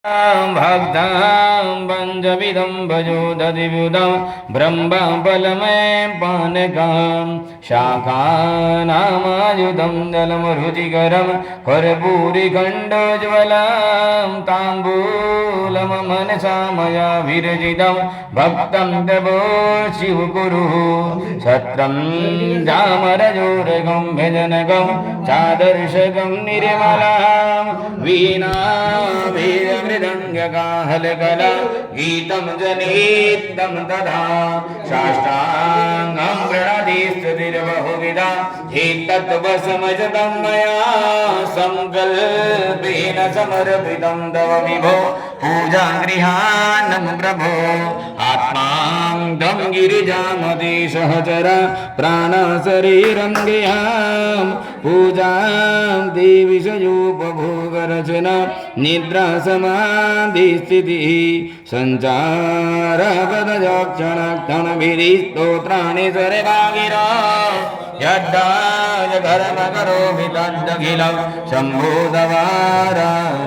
भक्तां पञ्चविधं भजो दधिव्युधं ब्रह्मफलमयं पानकं शाकानामायुधं जलमरुचिकरं कर्पूरिखण्डोज्ज्वलं ताम्बूलं मनसा मया विरचितं भक्तं तवो शिवकुरु सत्रं जामरजोरगं भजनगं चादर्शकं निर्मलं वीणा मृदंगकाहलकला गीतं जनितं तदा साष्टांगं प्रणति स्तुतिर्बहुविधा एतद्वशमजतं मया संकल्पेन समर्पितं तव विभो पूजागृहानं प्रभो आत्मां तं गिरिजामति सहचर प्राणशरीरं गेहां पूजां देवी सयोपभोगरचना निद्रा समाधिस्थितिः सञ्चारपदजक्षणक्षणभिरीस्तोत्राणि सर्वागिरा यद्दाय कर्म करोमि तद्दखिलं शम्भो तवाराधना।